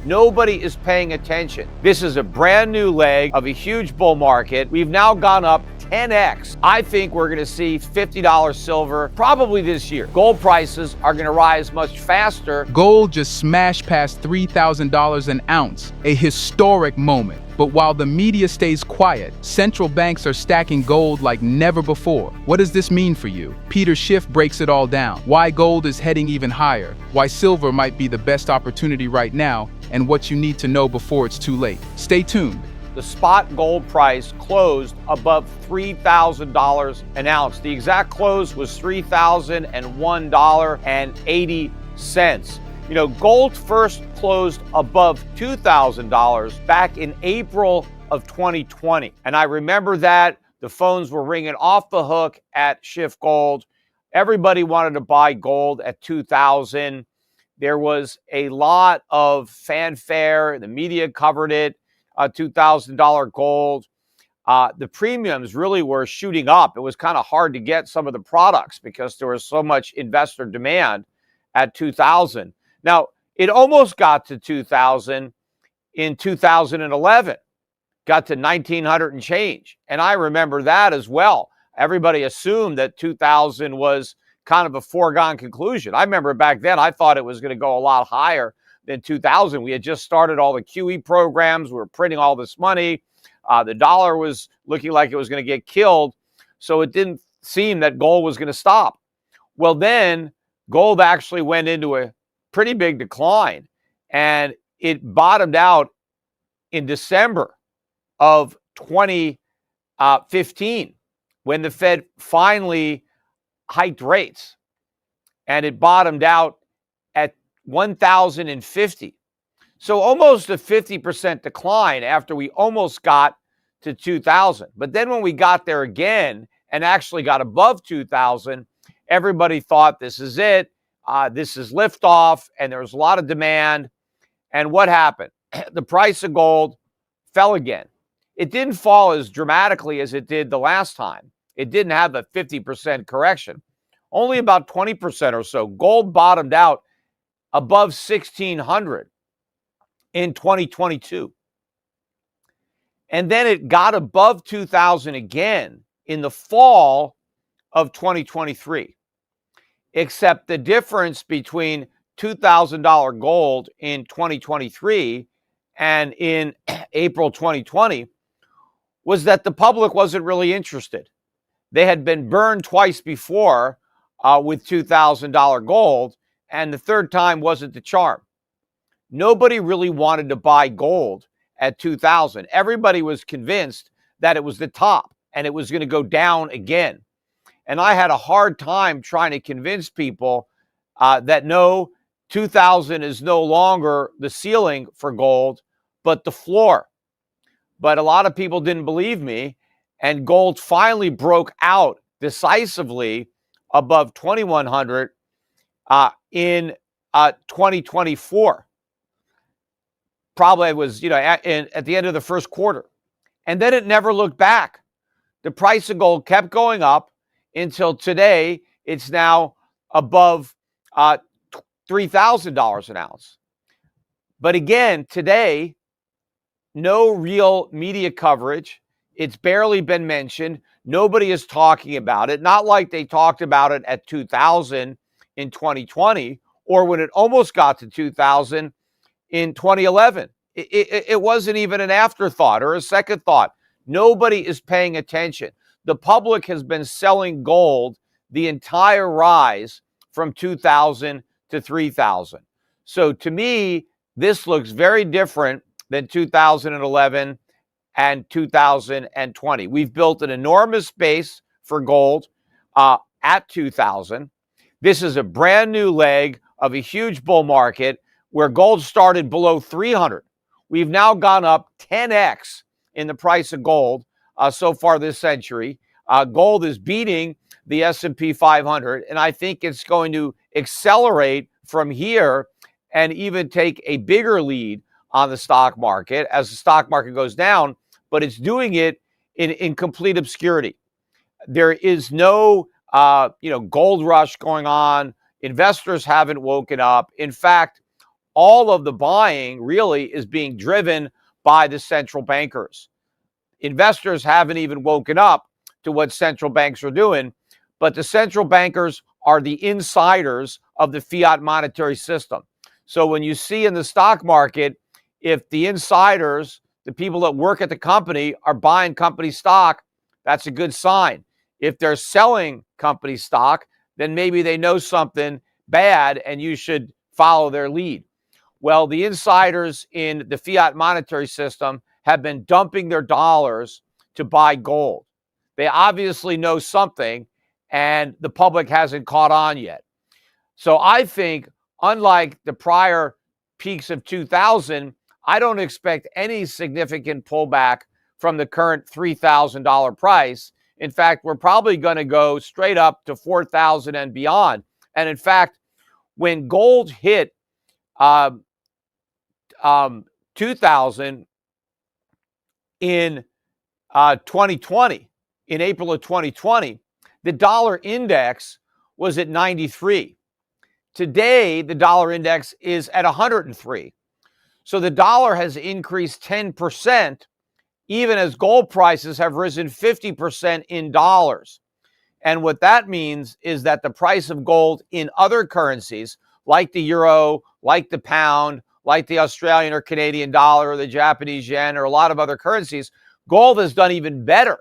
Nobody is paying attention. This is a brand new leg of a huge bull market. We've now gone up 10x. I think we're going to see $50 silver probably this year. Gold prices are going to rise much faster. Gold just smashed past $3,000 an ounce, a historic moment. But while the media stays quiet, central banks are stacking gold like never before. What does this mean for you? Schiff breaks it all down. Why gold is heading even higher, why silver might be the best opportunity right now, and what you need to know before it's too late. Stay tuned. The spot gold price closed above $3,000 an ounce. The exact close was $3,001.80. You know, gold first closed above $2,000 back in April of 2020. And I remember that the phones were ringing off the hook at Schiff Gold. Everybody wanted to buy gold at $2,000. There was a lot of fanfare. The media covered it, $2,000 gold. The premiums really were shooting up. It was kind of hard to get some of the products because there was so much investor demand at $2,000. Now, it almost got to 2,000 in 2011, got to 1,900 and change. And I remember that as well. Everybody assumed that 2,000 was kind of a foregone conclusion. I remember back then, I thought it was going to go a lot higher than 2,000. We had just started all the QE programs. We were printing all this money. The dollar was looking like it was going to get killed. So it didn't seem that gold was going to stop. Well, then gold actually went into a pretty big decline, and it bottomed out in December of 2015 when the Fed finally hiked rates, and it bottomed out at 1,050. So almost a 50% decline after we almost got to 2,000. But then when we got there again and actually got above 2,000, everybody thought this is it. This is liftoff, and there was a lot of demand. And what happened? The price of gold fell again. It didn't fall as dramatically as it did the last time. It didn't have a 50% correction, only about 20% or so. Gold bottomed out above 1,600 in 2022. And then it got above 2,000 again in the fall of 2023. Except the difference between $2,000 gold in 2023 and in April 2020 was that the public wasn't really interested. They had been burned twice before with $2,000 gold, and the third time wasn't the charm. Nobody really wanted to buy gold at 2,000. Everybody was convinced that it was the top and it was going to go down again. And I had a hard time trying to convince people that no, 2,000 is no longer the ceiling for gold, but the floor. But a lot of people didn't believe me, and gold finally broke out decisively above 2,100 in 2024. Probably it was, at the end of the first quarter. And then it never looked back. The price of gold kept going up until today. It's now above $3,000 an ounce. But again, today, no real media coverage. It's barely been mentioned. Nobody is talking about it. Not like they talked about it at 2,000 in 2020 or when it almost got to 2,000 in 2011. It wasn't even an afterthought or a second thought. Nobody is paying attention. The public has been selling gold the entire rise from 2,000 to 3,000. So to me, this looks very different than 2011 and 2020. We've built an enormous base for gold at 2,000. This is a brand new leg of a huge bull market where gold started below 300. We've now gone up 10x in the price of gold so far this century. Gold is beating the S&P 500, and I think it's going to accelerate from here and even take a bigger lead on the stock market as the stock market goes down, but it's doing it in complete obscurity. There is no gold rush going on. Investors haven't woken up. In fact, all of the buying really is being driven by the central bankers. Investors haven't even woken up to what central banks are doing, but the central bankers are the insiders of the fiat monetary system. So when you see in the stock market, if the insiders, the people that work at the company, are buying company stock, that's a good sign. If they're selling company stock, then maybe they know something bad and you should follow their lead. Well, the insiders in the fiat monetary system have been dumping their dollars to buy gold. They obviously know something, and the public hasn't caught on yet. So I think, unlike the prior peaks of 2000, I don't expect any significant pullback from the current $3,000 price. In fact, we're probably going to go straight up to 4,000 and beyond. And in fact, when gold hit 2000 in 2020, in April of 2020, the dollar index was at 93. Today, the dollar index is at 103. So the dollar has increased 10%, even as gold prices have risen 50% in dollars. And what that means is that the price of gold in other currencies, like the euro, like the pound, like the Australian or Canadian dollar, or the Japanese yen, or a lot of other currencies, gold has done even better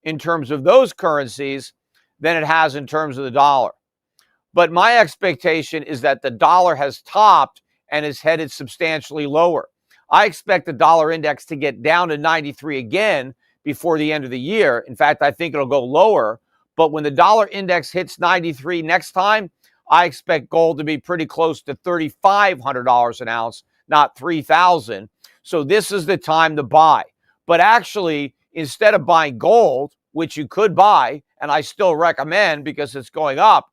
in terms of those currencies than it has in terms of the dollar. But my expectation is that the dollar has topped and is headed substantially lower. I expect the dollar index to get down to 93 again before the end of the year. In fact, I think it'll go lower. But when the dollar index hits 93 next time, I expect gold to be pretty close to $3,500 an ounce, not 3,000. So this is the time to buy. But actually, instead of buying gold, which you could buy, and I still recommend because it's going up,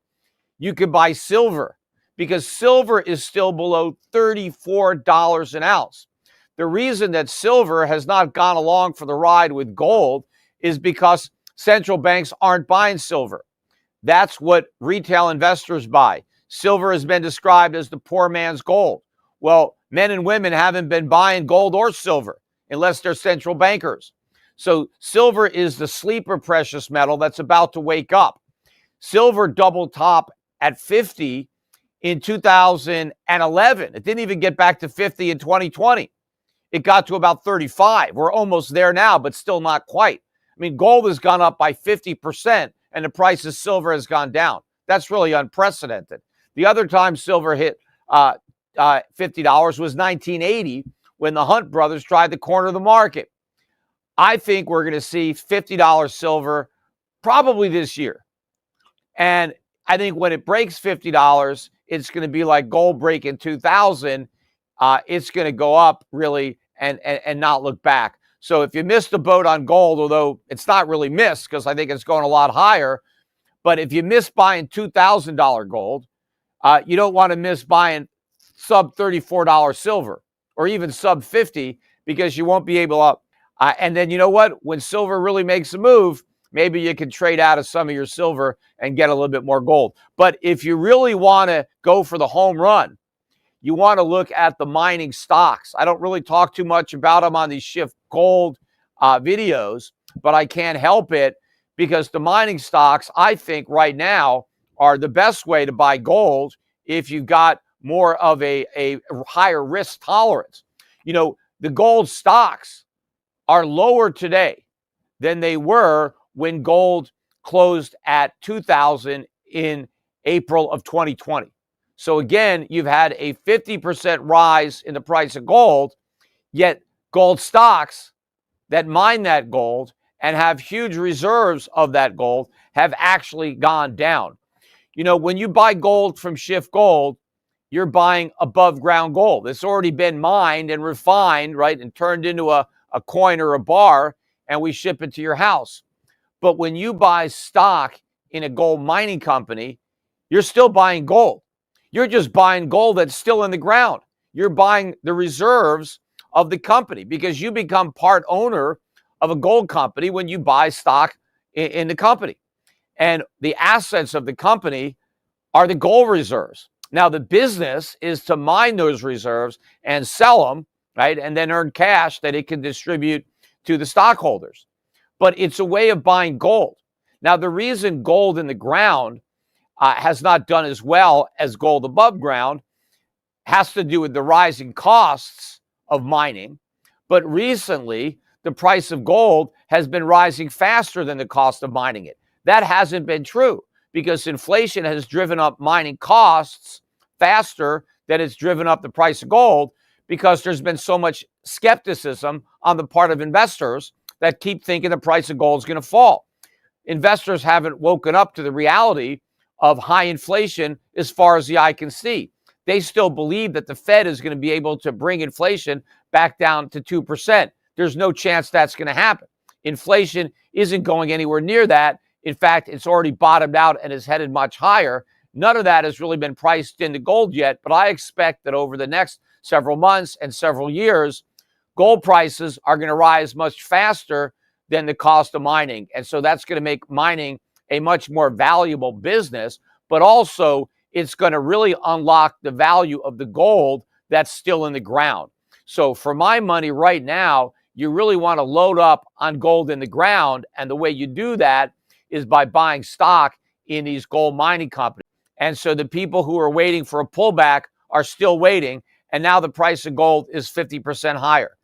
you could buy silver, because silver is still below $34 an ounce. The reason that silver has not gone along for the ride with gold is because central banks aren't buying silver. That's what retail investors buy. Silver has been described as the poor man's gold. Well, men and women haven't been buying gold or silver unless they're central bankers. So silver is the sleeper precious metal that's about to wake up. Silver doubled top at 50 in 2011. It didn't even get back to 50 in 2020. It got to about 35. We're almost there now, but still not quite. I mean, gold has gone up by 50% and the price of silver has gone down. That's really unprecedented. The other time silver hit $50 was 1980 when the Hunt brothers tried to corner the market. I think we're going to see $50 silver probably this year. And I think when it breaks $50, it's going to be like gold breaking 2000. It's going to go up really and not look back. So if you missed the boat on gold, although it's not really missed because I think it's going a lot higher, but if you miss buying $2,000 gold, you don't want to miss buying sub $34 silver or even sub 50 because you won't be able to. And then you know what? When silver really makes a move, maybe you can trade out of some of your silver and get a little bit more gold. But if you really want to go for the home run, you want to look at the mining stocks. I don't really talk too much about them on these Schiff Gold videos, but I can't help it because the mining stocks, I think right now, are the best way to buy gold if you've got more of a higher risk tolerance. You know, the gold stocks are lower today than they were when gold closed at 2,000 in April of 2020. So again, you've had a 50% rise in the price of gold, yet gold stocks that mine that gold and have huge reserves of that gold have actually gone down. You know, when you buy gold from Schiff Gold, you're buying above ground gold. It's already been mined and refined, right, and turned into a coin or a bar, and we ship it to your house. But when you buy stock in a gold mining company, you're still buying gold. You're just buying gold that's still in the ground. You're buying the reserves of the company because you become part owner of a gold company when you buy stock in the company. And the assets of the company are the gold reserves. Now, the business is to mine those reserves and sell them, right? And then earn cash that it can distribute to the stockholders. But it's a way of buying gold. Now, the reason gold in the ground has not done as well as gold above ground has to do with the rising costs of mining. But recently, the price of gold has been rising faster than the cost of mining it. That hasn't been true because inflation has driven up mining costs faster than it's driven up the price of gold because there's been so much skepticism on the part of investors that keep thinking the price of gold is going to fall. Investors haven't woken up to the reality of high inflation as far as the eye can see. They still believe that the Fed is going to be able to bring inflation back down to 2%. There's no chance that's going to happen. Inflation isn't going anywhere near that. In fact, it's already bottomed out and is headed much higher. None of that has really been priced into gold yet, but I expect that over the next several months and several years, gold prices are going to rise much faster than the cost of mining. And so that's going to make mining a much more valuable business, but also it's going to really unlock the value of the gold that's still in the ground. So for my money right now, you really want to load up on gold in the ground. And the way you do that is by buying stock in these gold mining companies. And so the people who are waiting for a pullback are still waiting. And now the price of gold is 50% higher.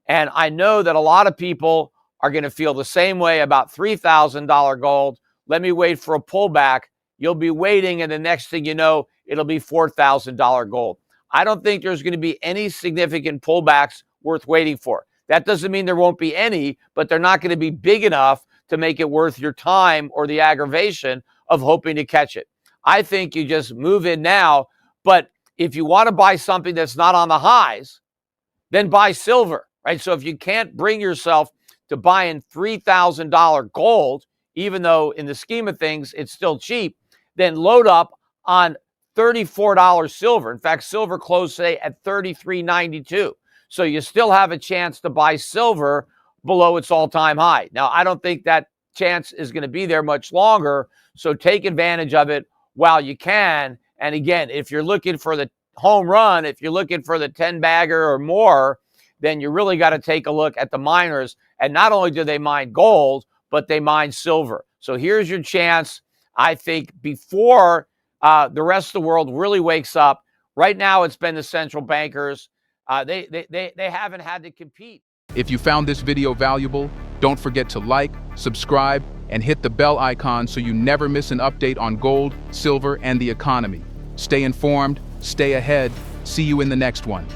And I know that a lot of people are going to feel the same way about $3,000 gold. Let me wait for a pullback. You'll be waiting, and the next thing you know, it'll be $4,000 gold. I don't think there's going to be any significant pullbacks worth waiting for. That doesn't mean there won't be any, but they're not going to be big enough to make it worth your time or the aggravation of hoping to catch it. I think you just move in now, but if you want to buy something that's not on the highs, then buy silver, right? So if you can't bring yourself to buying $3,000 gold, even though in the scheme of things, it's still cheap, then load up on $34 silver. In fact, silver closed today at $33.92. So you still have a chance to buy silver below its all-time high. Now, I don't think that chance is going to be there much longer. So take advantage of it while you can. And again, if you're looking for the home run, if you're looking for the 10-bagger or more, then you really got to take a look at the miners. And not only do they mine gold, but they mine silver. So here's your chance, I think, before the rest of the world really wakes up. Right now, it's been the central bankers. They haven't had to compete. If you found this video valuable, don't forget to like, subscribe, and hit the bell icon so you never miss an update on gold, silver, and the economy. Stay informed, stay ahead. See you in the next one.